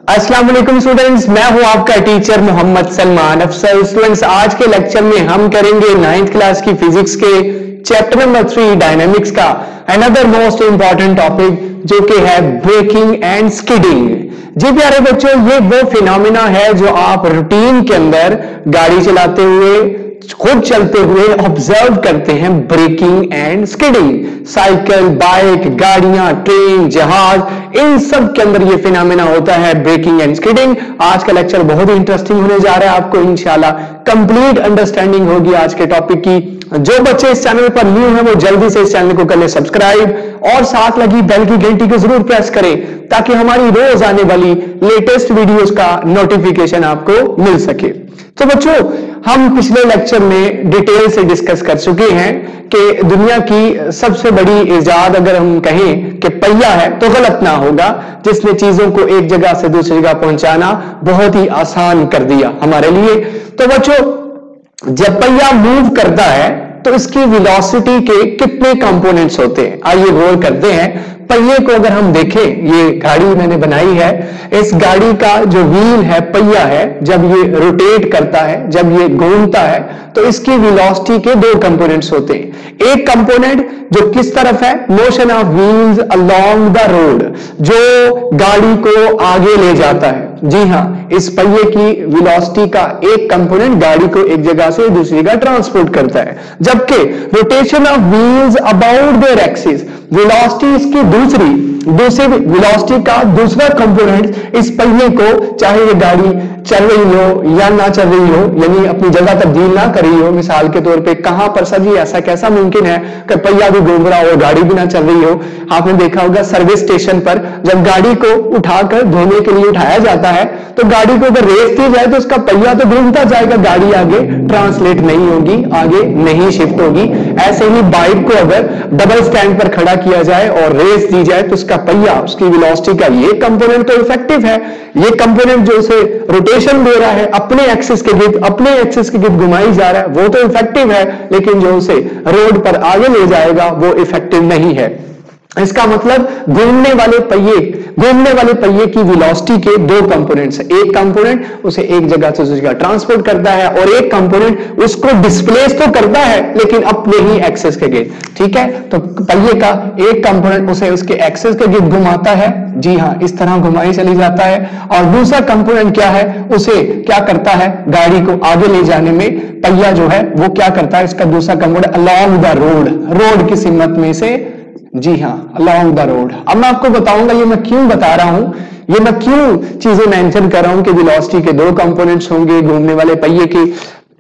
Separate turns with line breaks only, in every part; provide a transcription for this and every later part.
अस्सलाम वालेकुम स्टूडेंट्स, मैं हूं आपका टीचर मोहम्मद सलमान अफसर। स्टूडेंट्स, आज के लेक्चर में हम करेंगे 9th क्लास की फिजिक्स के चैप्टर नंबर 3 डायनामिक्स का अनदर मोस्ट इंपॉर्टेंट टॉपिक जो कि है ब्रेकिंग एंड स्किडिंग। जी प्यारे बच्चों, ये वो फिनोमिना है जो आप रूटीन के अंदर गाड़ी चलाते हुए, खुद चलते हुए ऑब्जर्व करते हैं। Braking and skidding, cycle, bike, गाड़ियां, ट्रेन, जहाज, इन सब के अंदर ये फिनोमेना होता है ब्रेकिंग एंड स्किडिंग। आज का लेक्चर बहुत ही इंटरेस्टिंग होने जा रहा है, आपको इंशाल्लाह कंप्लीट अंडरस्टैंडिंग होगी आज के टॉपिक की। जो बच्चे इस चैनल पर न्यू हैं वो जल्दी से इस चैनल को कर ले सब्सक्राइब और साथ लगी बेल की घंटी को जरूर प्रेस करें ताकि हमारी रोज आने वाली लेटेस्ट वीडियोस का नोटिफिकेशन आपको मिल सके। तो बच्चों, हम पिछले लेक्चर में डिटेल से डिस्कस कर चुके हैं कि दुनिया की सबसे बड़ी इजाद अगर हम कहें कि पहिया है तो गलत ना होगा, जिसने चीजों को एक जगह से दूसरी जगह पहुंचाना बहुत ही आसान कर दिया हमारे लिए। तो बच्चों, जब पहिया मूव करता है तो इसकी वेलोसिटी के कितने कंपोनेंट्स होते हैं, आइए गौर करते हैं। पहिए को अगर हम देखें, ये गाड़ी मैंने बनाई है, इस गाड़ी का जो व्हील है, पहिया है, जब ये रोटेट करता है, जब ये घूमता है तो इसकी वेलोसिटी के दो कंपोनेंट्स होते हैं। एक कंपोनेंट जो किस तरफ है, motion of wheels along the road, जो गाड़ी को आगे ले जाता है। जी हां, इस पहिए की वेलोसिटी का एक कंपोनेंट गाड़ी को एक जगह से दूसरी जगह ट्रांसपोर्ट करता है, जबकि rotation of wheels about their axis, velocity इसकी दूसरी वेलोसिटी का दूसरा कंपोनेंट इस पहिए को, चाहे ये गाड़ी चल रही हो या ना चल रही हो, यानी अपनी जगह तब्दील ना कर रही हो, मिसाल के तौर पे कहां पर सर जी ऐसा कैसा मुमकिन है कि पहिया भी घूम रहा हो, गाड़ी भी ना चल रही हो। आपने देखा होगा सर्विस स्टेशन पर जब गाड़ी को उठाकर धोने के लिए उठाया जाता है तो गाड़ी को अगर रेस दी जाए तो उसका पहिया तो घूमता जाएगा, गाड़ी आगे ट्रांसलेट नहीं होगी, आगे नहीं शिफ्ट होगी। ऐसे ही बाइक को अगर डबल स्टैंड पर खड़ा किया जाए और रेस दी जाए तो उसका पहिया, उसकी वेलोसिटी का ये कंपोनेंट तो इफेक्टिव है, ये कंपोनेंट जो उसे रोटेशन दे रहा है, अपने एक्सिस के गिर्द घुमाई जा रहा है, वो तो इफेक्टिव है, लेकिन जो उसे रोड पर आगे ले जाएगा वो इफेक्टिव नहीं है। इसका मतलब घूमने वाले पहिए की वेलोसिटी के दो कंपोनेंट्स हैं। एक कंपोनेंट उसे एक जगह से दूसरी जगह ट्रांसपोर्ट करता है और एक कंपोनेंट उसको डिस्प्लेस तो करता है लेकिन अपने ही एक्सिस के गिर्द। ठीक है, तो पहिए का एक कंपोनेंट उसे उसके एक्सिस के गिर्द घुमाता है, जी हां, इस तरह घुमाई चली जाता है, और दूसरा कंपोनेंट क्या है, उसे क्या करता है, गाड़ी को आगे ले जाने में पहिया जो है वो क्या करता है, इसका दूसरा कंपोनेंट अलोंग द रोड की सिमत में से, जी हां, अलोंग द रोड। अब मैं आपको बताऊंगा ये मैं क्यों बता रहा हूं, ये मैं क्यों चीजें मेंशन कर रहा हूं कि वेलोसिटी के दो कंपोनेंट्स होंगे घूमने वाले पहिए की।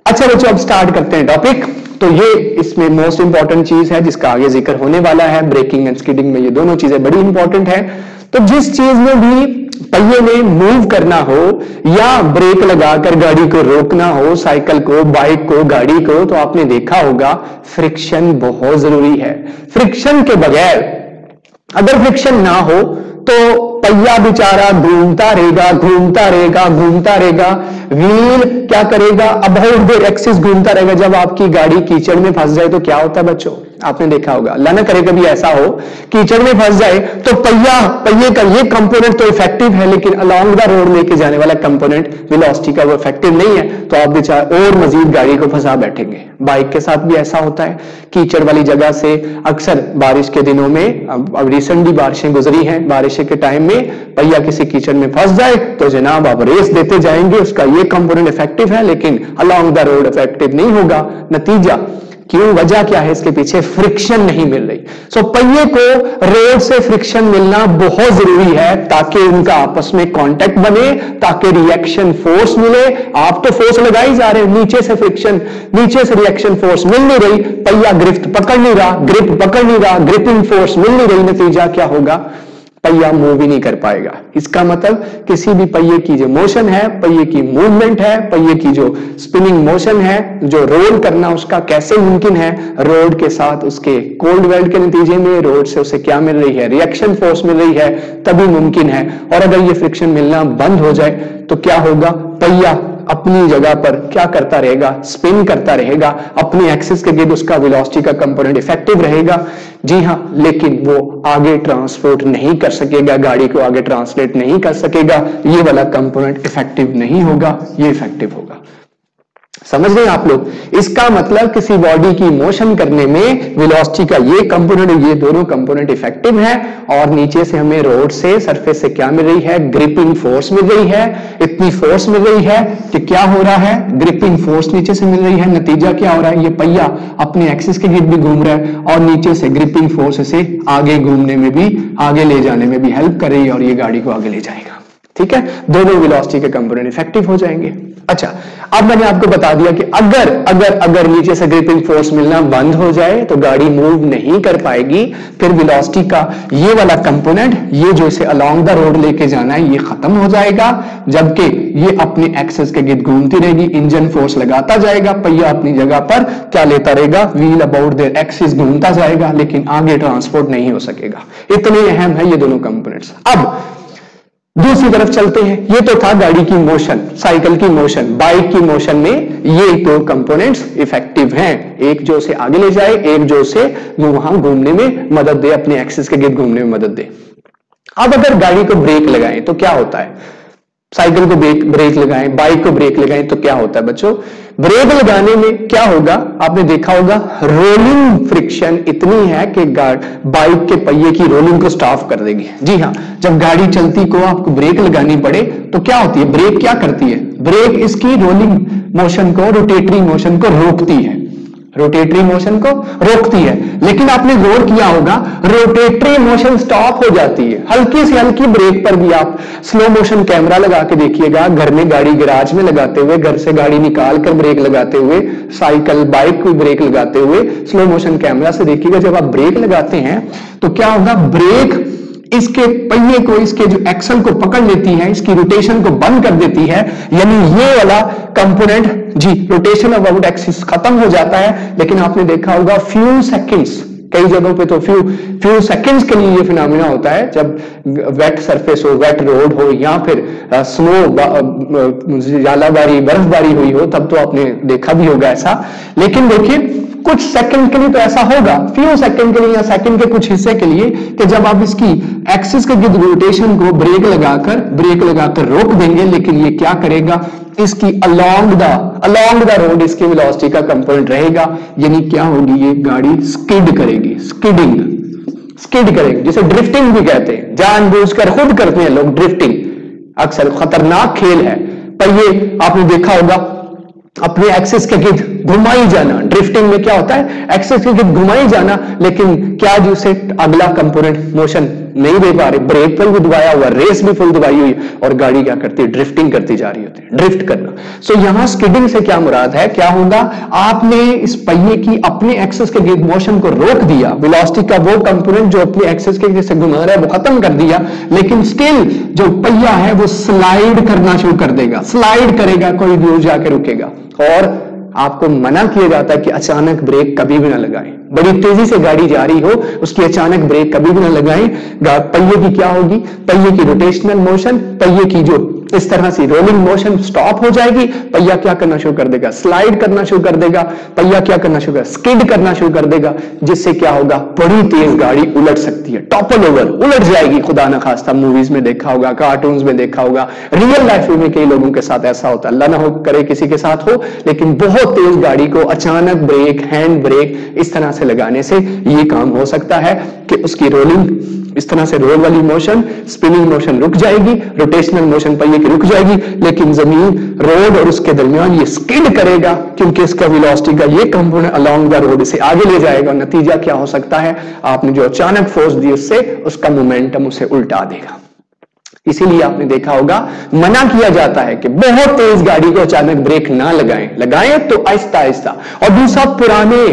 अच्छा बच्चों, अब स्टार्ट करते हैं टॉपिक। तो ये इसमें मोस्ट इंपॉर्टेंट चीज है जिसका आगे जिक्र होने वाला है। ब्रेकिंग एंड स्किडिंग में ये दोनों चीजें बड़ी इंपॉर्टेंट है। तो जिस चीज में भी पहिए में मूव करना हो या ब्रेक लगाकर गाड़ी को रोकना हो, साइकिल को, बाइक को, गाड़ी को, तो आपने देखा होगा फ्रिक्शन बहुत जरूरी है। फ्रिक्शन के बगैर, अगर फ्रिक्शन ना हो तो पहिया बेचारा घूमता रहेगा, व्हील क्या करेगा, अबाउट देयर एक्सिस घूमता रहेगा। जब आपकी गाड़ी कीचड़ में फंस जाए तो क्या होता है बच्चों, आपने देखा होगा, अल्लाह ना करे कभी ऐसा हो कीचड़ में फंस जाए तो पहिए का ये कंपोनेंट तो इफेक्टिव है, लेकिन अलोंग द रोड लेके जाने वाला कंपोनेंट वेलोसिटी का वो इफेक्टिव नहीं है, तो आप बेचारा और मजीद गाड़ी को फंसा बैठेंगे। बाइक के साथ भी ऐसा होता है, कीचड़ वाली जगह से अक्सर बारिश के दिनों में, अब रिसेंटली बारिशें गुजरी हैं, बारिश के टाइम में पहिया किसी कीचड़ में फंस जाए तो जनाब आप रेस देते जाएंगे, उसका ये कंपोनेंट इफेक्टिव है लेकिन अलोंग द रोड इफेक्टिव नहीं होगा। नतीजा क्यों, वजह क्या है इसके पीछे, फ्रिक्शन नहीं मिल रही। सो पहिए को रोड से फ्रिक्शन मिलना बहुत जरूरी है ताकि उनका आपस में कांटेक्ट बने, ताकि रिएक्शन फोर्स मिले। आप तो फोर्स लगाई जा रहे हैं, नीचे से फ्रिक्शन, नीचे से रिएक्शन फोर्स मिल नहीं रही, पहिया ग्रिप पकड़ नहीं रहा, ग्रिपिंग फोर्स मिल नहीं रही। नतीजा क्या होगा, पहिया मूव ही नहीं कर पाएगा। इसका मतलब किसी भी पहिए की जो मोशन है, पहिए की मूवमेंट है, पहिए की जो स्पिनिंग मोशन है, जो रोल करना उसका कैसे मुमकिन है, रोड के साथ उसके कोल्ड वेल्ड के नतीजे में रोड से उसे क्या मिल रही है, रिएक्शन फोर्स मिल रही है, तभी मुमकिन है। और अगर ये फ्रिक्शन मिलना बंद हो जाए तो क्या होगा, पहिया अपनी जगह पर क्या करता रहेगा, स्पिन करता रहेगा, अपनी एक्सिस के गिर्द उसका वेलोसिटी का कंपोनेंट इफेक्टिव रहेगा। जी हां, लेकिन वो आगे ट्रांसपोर्ट नहीं कर सकेगा, गाड़ी को आगे ट्रांसलेट नहीं कर सकेगा, ये वाला कंपोनेंट इफेक्टिव नहीं होगा, ये इफेक्टिव होगा। समझ रहे हैं आप लोग? इसका मतलब किसी बॉडी की मोशन करने में वेलोसिटी का ये कंपोनेंट, ये दोनों कंपोनेंट इफेक्टिव है, और नीचे से हमें रोड से, सरफेस से क्या मिल रही है, ग्रिपिंग फोर्स मिल रही है। इतनी फोर्स मिल रही है कि क्या हो रहा है, ग्रिपिंग फोर्स नीचे से मिल रही है। नतीजा क्या हो रहा है, ये पहिया अपने एक्सिस के गिर्द भी घूम रहा है और नीचे से ग्रिपिंग फोर्स से आगे घूमने में भी, आगे ले जाने में भी हेल्प कर रही है और ये गाड़ी को आगे ले जाएगा। ठीक है, दोनों वेलोसिटी के कंपोनेंट इफेक्टिव हो जाएंगे। अच्छा, अब मैंने आपको बता दिया कि अगर अगर अगर नीचे से ग्रिपिंग फोर्स मिलना बंद हो जाए तो गाड़ी मूव नहीं कर पाएगी, फिर वेलोसिटी का ये वाला कंपोनेंट, ये जो इसे अलोंग द रोड लेके जाना है, ये खत्म हो जाएगा, जबकि ये अपनी एक्सिस के गिर्द घूमती रहेगी, इंजन फोर्स लगाता जाएगा, पहिया अपनी जगह पर क्या लेता रहेगा, व्हील अबाउट देयर एक्सिस घूमता जाएगा, लेकिन आगे ट्रांसपोर्ट नहीं हो सकेगा। इतने अहम है ये दोनों कंपोनेंट्स। अब दूसरी तरफ चलते हैं। ये तो था गाड़ी की मोशन, साइकिल की मोशन, बाइक की मोशन में ये दो कंपोनेंट्स इफेक्टिव हैं, एक जो उसे आगे ले जाए, एक जो उसे वहां घूमने में मदद दे, अपने एक्सिस के गिर्द घूमने में मदद दे। अब अगर गाड़ी को ब्रेक लगाएं तो क्या होता है, साइकिल को ब्रेक लगाएं, बाइक को ब्रेक लगाएं तो क्या होता है बच्चों, ब्रेक लगाने में क्या होगा, आपने देखा होगा रोलिंग फ्रिक्शन इतनी है कि बाइक के पहिए की रोलिंग को स्टॉप कर देगी। जी हाँ, जब गाड़ी चलती को आपको ब्रेक लगानी पड़े तो क्या होती है, ब्रेक क्या करती है, ब्रेक इसकी रोलिंग मोशन को, रोटेटरी मोशन को रोकती है, रोटेटरी मोशन को रोकती है। लेकिन आपने गौर किया होगा रोटेटरी मोशन स्टॉप हो जाती है, हल्की से हल्की ब्रेक पर भी। आप स्लो मोशन कैमरा लगा के देखिएगा, घर में गाड़ी गैराज में लगाते हुए, घर से गाड़ी निकाल कर ब्रेक लगाते हुए, साइकिल बाइक को ब्रेक लगाते हुए स्लो मोशन कैमरा से देखिएगा, जब आप ब्रेक लगाते हैं तो क्या होगा, ब्रेक इसके पहिए को, इसके जो एक्सल को पकड़ लेती है, इसकी रोटेशन को बंद कर देती है, यानी ये वाला कंपोनेंट जी रोटेशन अबाउट एक्सिस खत्म हो जाता है। लेकिन आपने देखा होगा फ्यू सेकंड्स, कई जगहों पे तो फ्यू सेकंड्स के लिए ये फिनोमेना होता है, जब वेट सरफेस हो, वेट रोड हो, या फिर स्नो जालाबारी, बर्फबारी हुई हो, तब तो आपने देखा भी होगा ऐसा। लेकिन देखिए कुछ सेकंड के लिए तो ऐसा होगा, फ्यू सेकंड के लिए या सेकंड के कुछ हिस्से के लिए, कि जब आप इसकी एक्सिस के गिर्द रोटेशन को ब्रेक लगाकर रोक देंगे, लेकिन ये क्या करेगा, इसकी अलोंग द रोड इसकी वेलोसिटी का कंपोनेंट रहेगा, यानी क्या होगी, ये गाड़ी स्किड करेगी, स्किड करेगी, जिसे ड्रिफ्टिंग भी कहते हैं, जानबूझकर खुद करते हैं लोग ड्रिफ्टिंग, अक्सर खतरनाक खेल है। पर ये आपने देखा होगा अपने एक्सिस के गिर्द घुमाई जाना, ड्रिफ्टिंग में क्या होता है, एक्सिस के गिर्द घुमाई जाना, लेकिन क्या जो उसे अगला कंपोनेंट मोशन नहीं दे पा रहे, ब्रेक पर भी दबाया हुआ, रेस भी फुल दबाई हुई, और गाड़ी क्या करती है, ड्रिफ्टिंग करती जा रही होती है, ड्रिफ्ट करना। सो यहां स्किडिंग से क्या मुराद है, क्या होगा, आपने इस पहिए की अपने एक्सिस के गिर्द मोशन को रोक दिया, वेलोसिटी का वो कंपोनेंट जो अपने एक्सिस के गिर्द से घुमा रहा है वो खत्म कर दिया, लेकिन स्टिल जो पहिया है वो स्लाइड करना शुरू कर देगा, स्लाइड करेगा, कोई दूर जाके रुकेगा। और आपको मना किया जाता है कि अचानक ब्रेक कभी भी ना लगाएं, बड़ी तेजी से गाड़ी जा रही हो, उसकी अचानक ब्रेक कभी भी ना लगाएं। पहिए की क्या होगी, पहिए की रोटेशनल मोशन, पहिए की जो इस तरह से रोलिंग मोशन स्टॉप हो जाएगी, पहिया क्या करना शुरू कर देगा, स्लाइड करना शुरू कर देगा, पहिया क्या करना शुरू कर, स्किड करना शुरू कर देगा, जिससे क्या होगा, बड़ी तेज गाड़ी उलट सकती है, टॉपल ओवर, उलट जाएगी। खुदा ना खास्ता मूवीज में देखा होगा, कार्टून्स में देखा होगा, रियल लाइफ में कई लोगों के साथ ऐसा होता है, अल्लाह ना हो करे किसी के साथ हो, लेकिन बहुत तेज गाड़ी को अचानक ब्रेक, हैंड ब्रेक इस तरह से लगाने से ये काम हो सकता है कि उसकी रोलिंग, इस तरह से रोल वाली मोशन, स्पिनिंग मोशन रुक जाएगी, रोटेशनल मोशन पहिए की रुक जाएगी, लेकिन जमीन, रोड और उसके दरमियान ये स्किड करेगा, क्योंकि इसका वेलोसिटी का ये कंपोनेंट अलोंग द रोड से आगे ले जाएगा। नतीजा क्या हो सकता है, आपने जो अचानक फोर्स दी उससे उसका मोमेंटम उसे उल्टा देगा। इसीलिए आपने देखा होगा मना किया जाता है कि बहुत तेज गाड़ी को अचानक ब्रेक ना लगाएं तो आहिस्ता आहिस्ता। और दूसरा, पुराने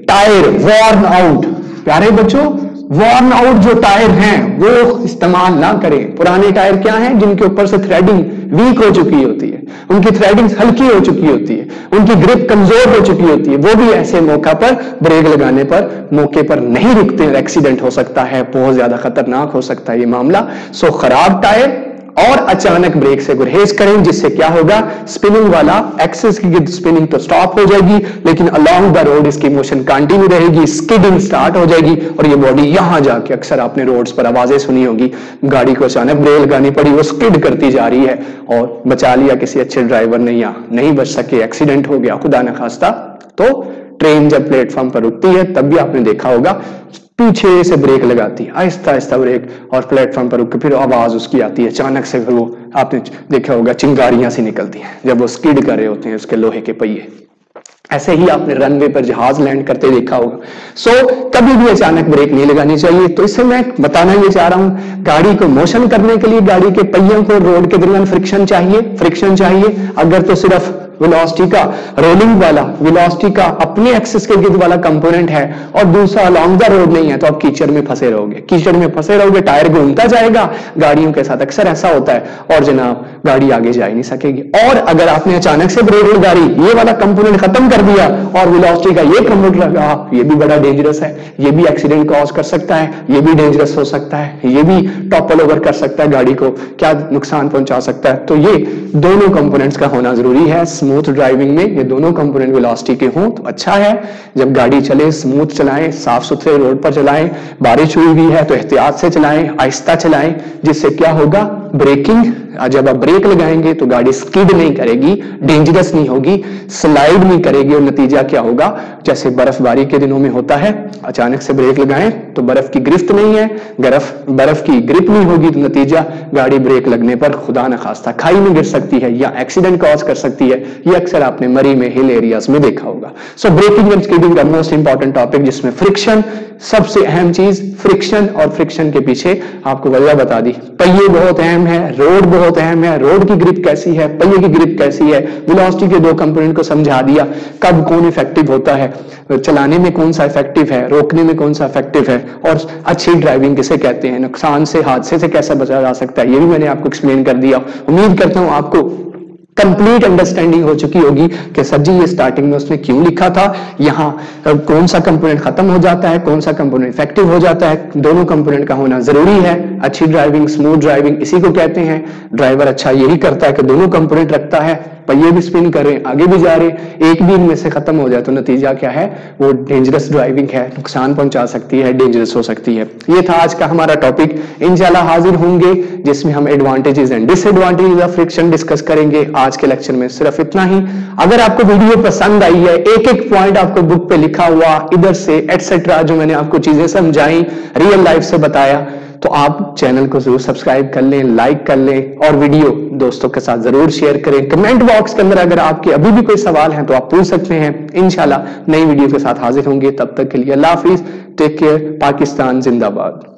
टायर वॉर्न आउट, प्यारे बच्चों वॉर्न आउट जो टायर हैं वो इस्तेमाल ना करें। पुराने टायर क्या हैं, जिनके ऊपर से थ्रेडिंग वीक हो चुकी होती है, उनकी थ्रेडिंग हल्की हो चुकी होती है, उनकी ग्रिप कमजोर हो चुकी होती है, वो भी ऐसे मौका पर ब्रेक लगाने पर मौके पर नहीं रुकते, एक्सीडेंट हो सकता है, बहुत ज्यादा खतरनाक हो सकता है ये मामला। सो खराब टायर और अचानक ब्रेक से गुरेज करें, जिससे क्या होगा, स्पिनिंग वाला एक्सिस की स्पिनिंग तो स्टॉप हो जाएगी, लेकिन अलोंग द रोड इसकी मोशन कंटिन्यू रहेगी, स्किडिंग स्टार्ट हो जाएगी और ये बॉडी यहां जाके, अक्सर आपने रोड्स पर आवाजें सुनी होगी, गाड़ी को अचानक ब्रेक लगानी पड़ी, वो स्किड करती जा रही है और बचा लिया किसी अच्छे ड्राइवर ने या नहीं बच सके, एक्सीडेंट हो गया खुदा न खास्ता। तो ट्रेन जब प्लेटफॉर्म पर रुकती है तब भी आपने देखा होगा पीछे से ब्रेक लगाती है, आहिस्ता आहिस्ता ब्रेक, और प्लेटफॉर्म पर रुक के फिर आवाज उसकी आती है अचानक से, फिर वो आपने देखा होगा चिंगारियां सी निकलती हैं जब वो स्किड कर रहे होते हैं उसके लोहे के पहिए। ऐसे ही आपने रनवे पर जहाज लैंड करते देखा होगा। सो कभी भी अचानक ब्रेक नहीं लगानी चाहिए। तो इससे मैं बताना ये चाह रहा हूं, गाड़ी को मोशन करने के लिए गाड़ी के पहियों को रोड के दरमियान फ्रिक्शन चाहिए। अगर तो सिर्फ वेलोसिटी का, रोलिंग वाला वेलोसिटी का अपने एक्सिस के गिर्द वाला कंपोनेंट है और दूसरा अलोंग द रोड नहीं है, तो आप कीचड़ में फंसे रहोगे, टायर घूमता जाएगा, गाड़ियों के साथ अक्सर ऐसा होता है और जनाब गाड़ी आगे जा ही नहीं सकेगी। और अगर आपने अचानक से ब्रेक लगा दी, ये वाला कंपोनेंट खत्म कर दिया और वेलोसिटी का ये कंपोनेंट लगा, ये भी बड़ा डेंजरस है, ये भी एक्सीडेंट कॉज कर सकता है, ये भी डेंजरस हो सकता है, ये भी टॉपल ओवर कर सकता है, गाड़ी को क्या नुकसान पहुंचा सकता है। तो ये दोनों कंपोनेंट्स का होना जरूरी है। स्मूथ ड्राइविंग में ये दोनों कंपोनेंट वेलोसिटी के हों तो अच्छा है। जब गाड़ी चले स्मूथ चलाएं, साफ सुथरे रोड पर चलाएं, बारिश हुई हुई है तो एहतियात से चलाएं, आहिस्ता चलाएं, जिससे क्या होगा, ब्रेकिंग, जब आप ब्रेक लगाएंगे तो गाड़ी स्किड नहीं करेगी, डेंजरस नहीं होगी, स्लाइड नहीं करेगी, और नतीजा क्या होगा, जैसे बर्फबारी के दिनों में होता है, अचानक से ब्रेक लगाएं तो बर्फ की गिरफ्त नहीं है, बर्फ की ग्रिप नहीं होगी, तो नतीजा गाड़ी ब्रेक लगने पर खुदा न खास्ता खाई में गिर सकती है या एक्सीडेंट कॉज कर सकती है। ये अक्सर आपने मरी में, हिल एरियाज में देखा होगा। सो ब्रेकिंग एंड स्किडिंग का मोस्ट इंपॉर्टेंट टॉपिक, जिसमें फ्रिक्शन सबसे अहम चीज, फ्रिक्शन, और फ्रिक्शन के पीछे आपको वजह बता दी। पहिए बहुत अहम है, रोड बहुत अहम है, रोड की ग्रिप कैसी है, पहिए की ग्रिप कैसी है, वेलोसिटी के दो कंपोनेंट को समझा दिया, कब कौन इफेक्टिव होता है, चलाने में कौन सा इफेक्टिव है, रोकने में कौन सा इफेक्टिव है, और अच्छी ड्राइविंग किसे कहते हैं, नुकसान से, हादसे से कैसे बचा जा सकता है, ये भी मैंने आपको एक्सप्लेन कर दिया। उम्मीद करता हूं आपको कंप्लीट अंडरस्टैंडिंग हो चुकी होगी कि सर जी ये स्टार्टिंग में उसने क्यों लिखा था, यहाँ कौन सा कंपोनेंट खत्म हो जाता है, कौन सा कंपोनेंट इफेक्टिव हो जाता है, दोनों कंपोनेंट का होना जरूरी है। अच्छी ड्राइविंग, स्मूथ ड्राइविंग इसी को कहते हैं। ड्राइवर अच्छा यही करता है कि दोनों कंपोनेंट रखता है, पहिए भी स्पिन कर रहे हैं, आगे भी जा रहे हैं, एक भी इनमें से खत्म हो जाए तो नतीजा क्या है, वो डेंजरस ड्राइविंग है, नुकसान पहुंचा सकती है, डेंजरस हो सकती है। ये था आज का हमारा टॉपिक। इंशाल्लाह हाजिर होंगे जिसमें हम advantages and disadvantages of friction discuss करेंगे। आज के लेक्चर में सिर्फ इतना ही। अगर आपको वीडियो पसंद आई है, एक एक पॉइंट आपको बुक पे लिखा हुआ इधर से एटसेट्रा, जो मैंने आपको चीजें समझाई, रियल लाइफ से बताया, तो आप चैनल को जरूर सब्सक्राइब कर लें, लाइक कर लें और वीडियो दोस्तों के साथ जरूर शेयर करें। कमेंट बॉक्स के अंदर अगर आपके अभी भी कोई सवाल है तो आप पूछ सकते हैं। इंशाल्लाह नई वीडियो के साथ हाजिर होंगे। तब तक के लिए अल्लाह हाफिज, टेक केयर, पाकिस्तान जिंदाबाद।